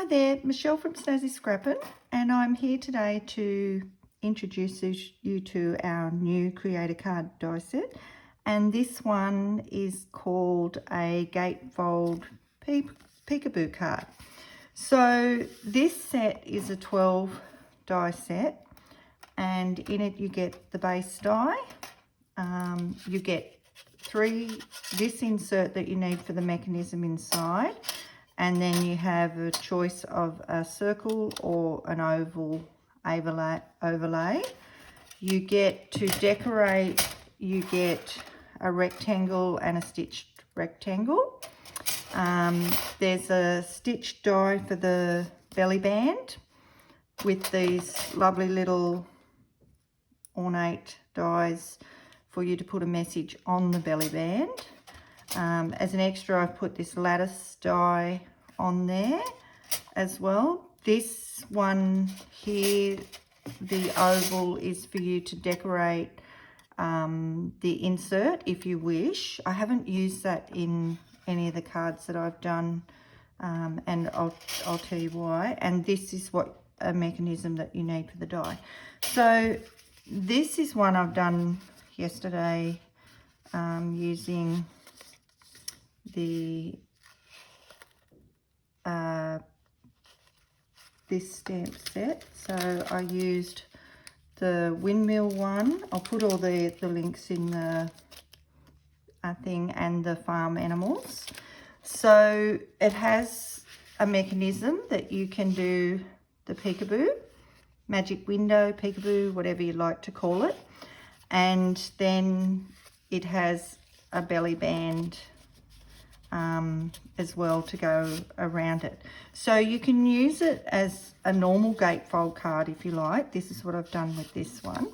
Hi there, Michelle from Snazzy Scrappin', and I'm here today to introduce you to our new Creator Card die set. And this one is called a Gatefold Peekaboo card. So this set is a 12 die set, and in it you get the base die. You get this insert that you need for the mechanism inside. And then you have a choice of a circle or an oval overlay. You get to decorate, you get a rectangle and a stitched rectangle. There's a stitched die for the belly band with these lovely little ornate dies for you to put a message on the belly band. As an extra, I've put this lattice die on there as well. This one here, the oval, is for you to decorate the insert if you wish. I haven't used that in any of the cards that I've done, and I'll tell you why. And this is what a mechanism that you need for the die. So this is one I've done yesterday using the this stamp set. So I used the windmill one. I'll put all the links in the thing, and the farm animals. So it has a mechanism that you can do the peekaboo, magic window, peekaboo, whatever you like to call it. And then it has a belly band as well to go around it. So you can use it as a normal gatefold card if you like. This is what I've done with this one.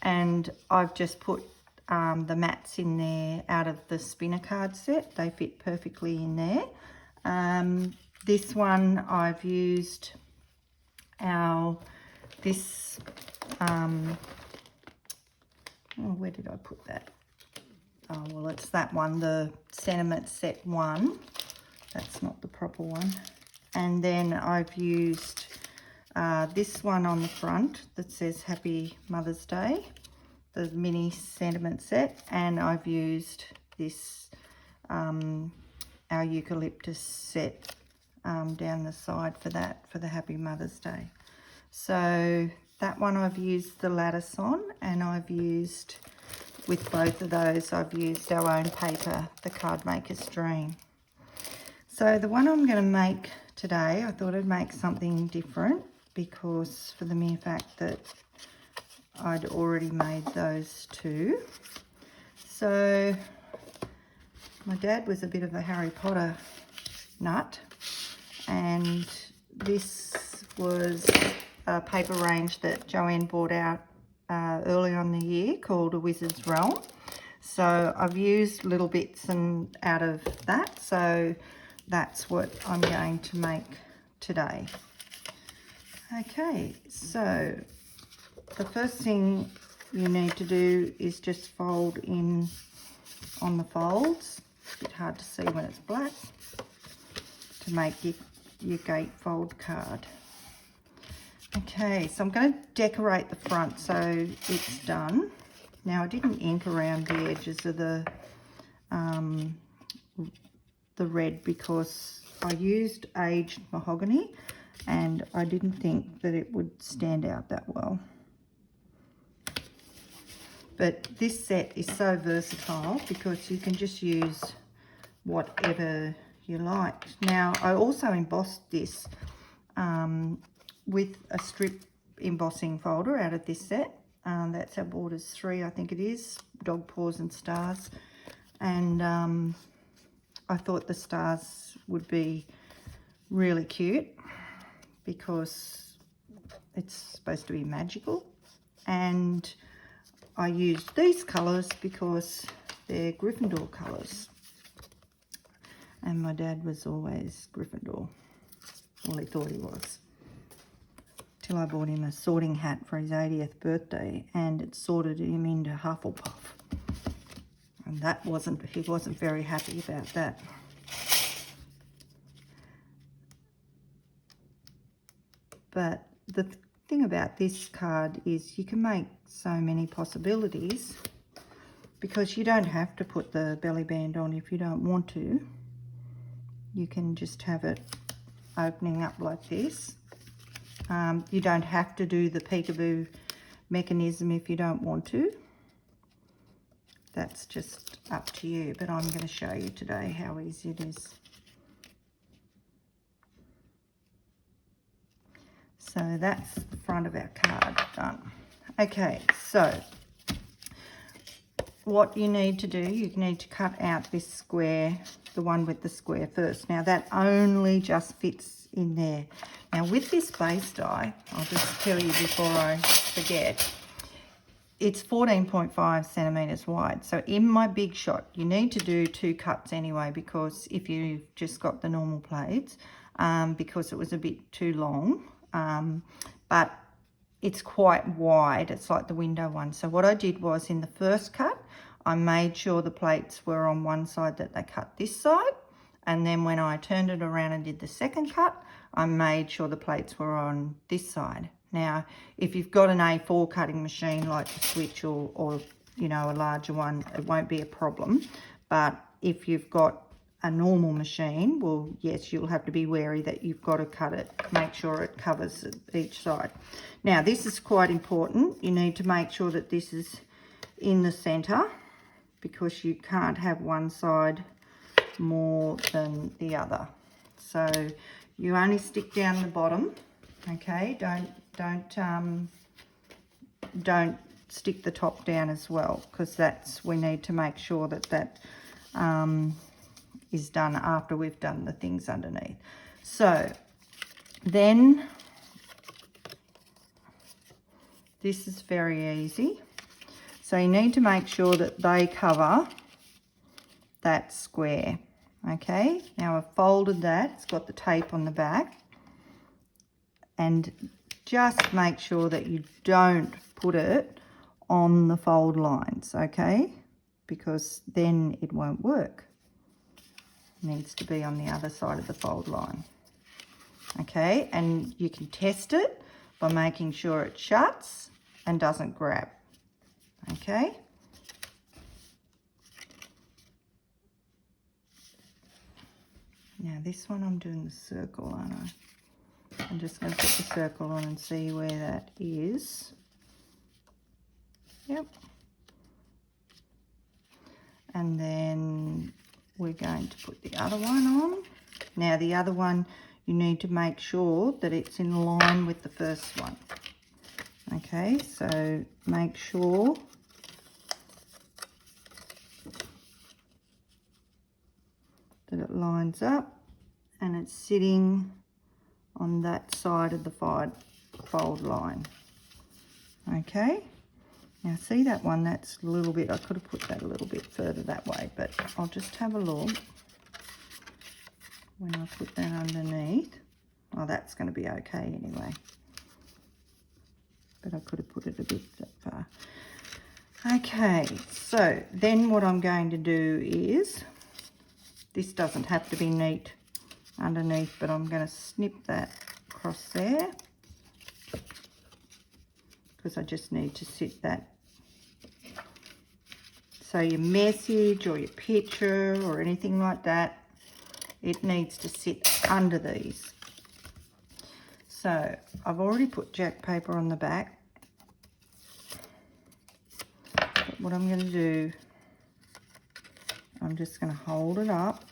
And I've just put the mats in there out of the spinner card set. They fit perfectly in there. This one I've used this, where did I put that? Oh, well, it's that one, the sentiment set 1. That's not the proper one. And then I've used this one on the front that says Happy Mother's Day, the mini sentiment set. And I've used this, our Eucalptus set down the side for that, for the Happy Mother's Day. So that one I've used the lattice on, and I've used, with both of those, I've used our own paper, the Cardmakers Dream. So the one I'm going to make today, I thought I'd make something different, because for the mere fact that I'd already made those two. So my dad was a bit of a Harry Potter nut, and this was a paper range that Joanne bought out early on in the year called A Wizard's Realm. So I've used little bits and out of that, so that's what I'm going to make today. Okay, so the first thing you need to do is just fold in on the folds. It's a bit hard to see when it's black, to make your gatefold card. Okay, so I'm going to decorate the front so it's done. Now, I didn't ink around the edges of the red because I used aged mahogany, and I didn't think that it would stand out that well. But this set is so versatile because you can just use whatever you like. Now, I also embossed this with a strip embossing folder out of this set. That's our Borders 3, I think it is, dog paws and stars. And I thought the stars would be really cute because it's supposed to be magical. And I used these colours because they're Gryffindor colours. And my dad was always Gryffindor. Well, he thought he was. Till I bought him a sorting hat for his 80th birthday, and it sorted him into Hufflepuff. And he wasn't very happy about that. But the thing about this card is you can make so many possibilities, because you don't have to put the belly band on if you don't want to. You can just have it opening up like this. You don't have to do the peekaboo mechanism if you don't want to. That's just up to you, but I'm going to show you today how easy it is. So that's the front of our card done. Okay, so what you need to do, you need to cut out this square, the one with the square first. Now that only just fits in there. Now with this base die, I'll just tell you before I forget, it's 14.5 centimeters wide. So in my big shot, you need to do 2 cuts anyway, because if you've just got the normal plates, because it was a bit too long, but it's quite wide. It's like the window one. So what I did was, in the first cut, I made sure the plates were on one side, that they cut this side. And then when I turned it around and did the second cut, I made sure the plates were on this side. Now, if you've got an A4 cutting machine like the Switch or you know, a larger one, it won't be a problem. But if you've got a normal machine, well, yes, you'll have to be wary that you've got to cut it, make sure it covers each side. Now, this is quite important. You need to make sure that this is in the center, because you can't have one side more than the other. So you only stick down the bottom, okay? Don't stick the top down as well, because we need to make sure that that is done after we've done the things underneath. So then this is very easy. So you need to make sure that they cover that square. Okay, now I've folded that, it's got the tape on the back, and just make sure that you don't put it on the fold lines, okay, because then it won't work. It needs to be on the other side of the fold line. Okay, and you can test it by making sure it shuts and doesn't grab. Okay. Now this one I'm doing the circle, aren't I? I'm just going to put the circle on and see where that is. Yep. And then we're going to put the other one on. Now the other one, you need to make sure that it's in line with the first one. Okay, so make sure that it lines up and it's sitting on that side of the fold line. Okay, now see that one, that's a little bit, I could have put that a little bit further that way, but I'll just have a look when I put that underneath. Oh, that's going to be okay anyway, but I could have put it a bit that far. Okay, so then what I'm going to do is, this doesn't have to be neat underneath, but I'm going to snip that across there, because I just need to sit that. So your message or your picture or anything like that, it needs to sit under these. So I've already put jack paper on the back. But what I'm going to do, I'm just going to hold it up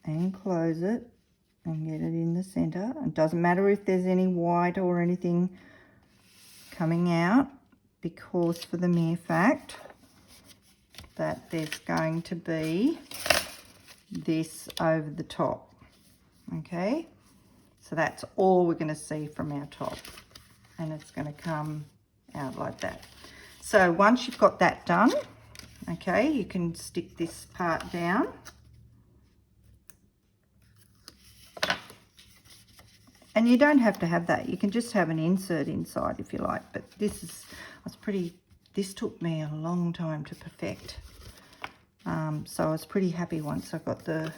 and close it and get it in the center. It doesn't matter if there's any white or anything coming out, because for the mere fact that there's going to be this over the top. Okay, so that's all we're going to see from our top, and it's going to come out like that. So once you've got that done, okay, you can stick this part down. And you don't have to have that. You can just have an insert inside if you like. But this took me a long time to perfect. So I was pretty happy once I got the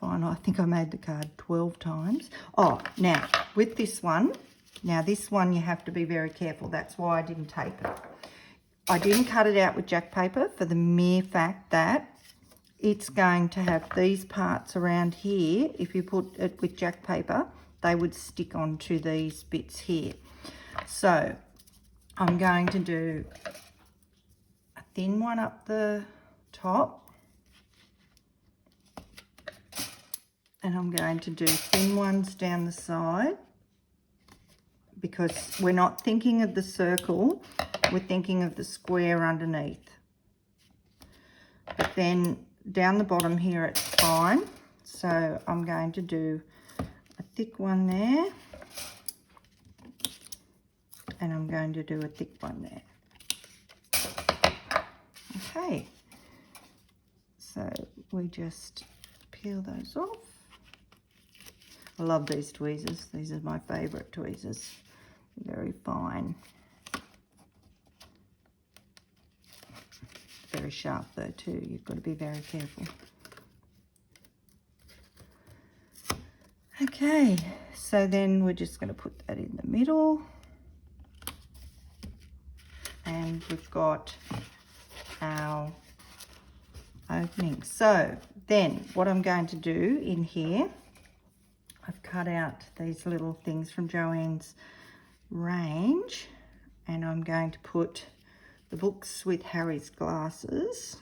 fine. I think I made the card 12 times. Oh, now with this one, you have to be very careful. That's why I didn't tape it. I didn't cut it out with jack paper for the mere fact that it's going to have these parts around here. If you put it with jack paper, they would stick onto these bits here. So I'm going to do a thin one up the top, and I'm going to do thin ones down the side, because we're not thinking of the circle, we're thinking of the square underneath. But then down the bottom here it's fine, so I'm going to do a thick one there, and I'm going to do a thick one there. Okay, so we just peel those off. I love these tweezers. These are my favourite tweezers. Very fine. Very sharp though too. You've got to be very careful. Okay, so then we're just going to put that in the middle. And we've got our opening. So then what I'm going to do in here, I've cut out these little things from Joanne's range, and I'm going to put the books with Harry's glasses.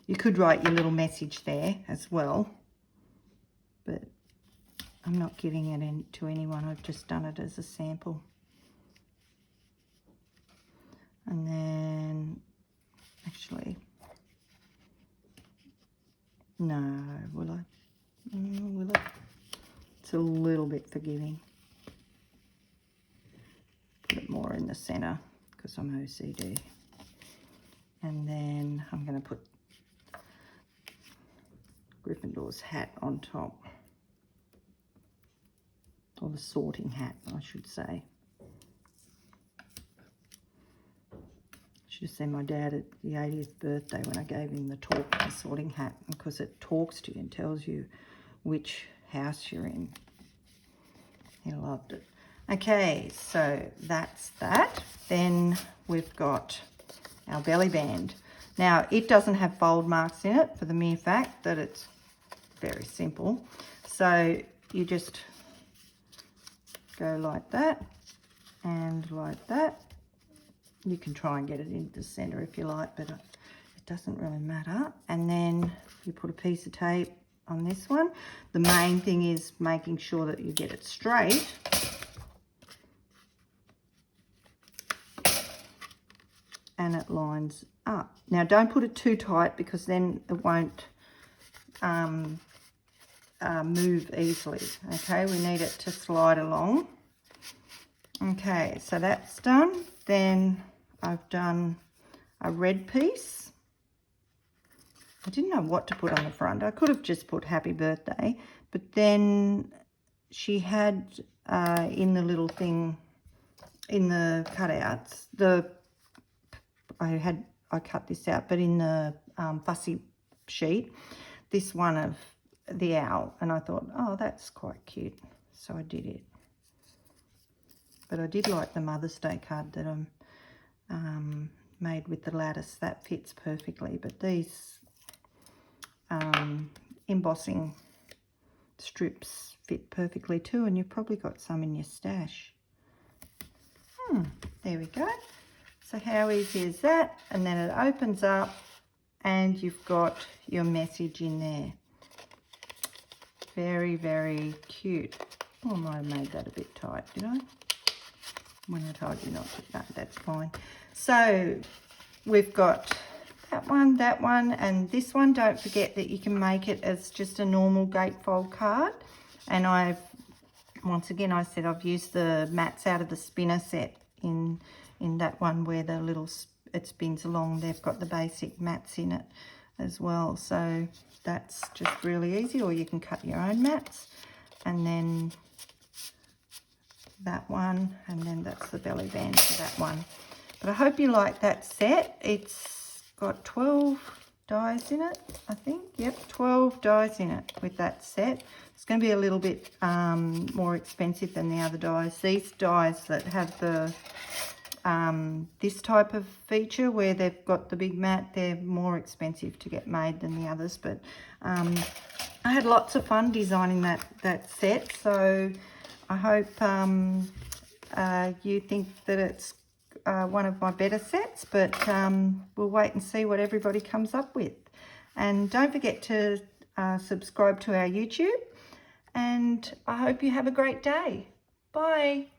You could write your little message there as well, but I'm not giving it to anyone. I've just done it as a sample. And then, actually, no, will I? Will I? It's a little bit forgiving. Put it more in the centre because I'm OCD. And then I'm going to put Gryffindor's hat on top. Or the sorting hat, I should say. Should have seen my dad at the 80th birthday when I gave him the sorting hat, because it talks to you and tells you which house you're in. He loved it. Okay, so that's that. Then we've got our belly band. Now, it doesn't have fold marks in it for the mere fact that it's very simple. So you just go like that and like that. You can try and get it into the centre if you like, but it doesn't really matter. And then you put a piece of tape on this one. The main thing is making sure that you get it straight. And it lines up. Now, don't put it too tight, because then it won't move easily. Okay, we need it to slide along. Okay, so that's done. Then I've done a red piece. I didn't know what to put on the front. I could have just put happy birthday, but then she had in the little thing, in the cutouts, I cut this out, but in the fussy sheet, this one of the owl, and I thought, oh, that's quite cute, so I did it. But I did like the Mother's Day card that I'm made with the lattice. That fits perfectly, but these embossing strips fit perfectly too, and you've probably got some in your stash. There we go. So how easy is that? And then it opens up and you've got your message in there. Very, very cute. Oh, I might have made that a bit tight, did I? When I told you not to, no, that's fine. So we've got that one, and this one. Don't forget that you can make it as just a normal gatefold card. And once again, I said I've used the mats out of the spinner set in that one where the little, it spins along. They've got the basic mats in it as well. So that's just really easy, or you can cut your own mats. And then that one, and then that's the belly band for that one. But I hope you like that set. It's got 12 dies in it, I think. Yep, 12 dies in it with that set. It's going to be a little bit more expensive than the other dies. These dies that have the this type of feature where they've got the big mat, they're more expensive to get made than the others. But I had lots of fun designing that set, so I hope you think that it's one of my better sets, but we'll wait and see what everybody comes up with. And don't forget to subscribe to our YouTube, and I hope you have a great day. Bye.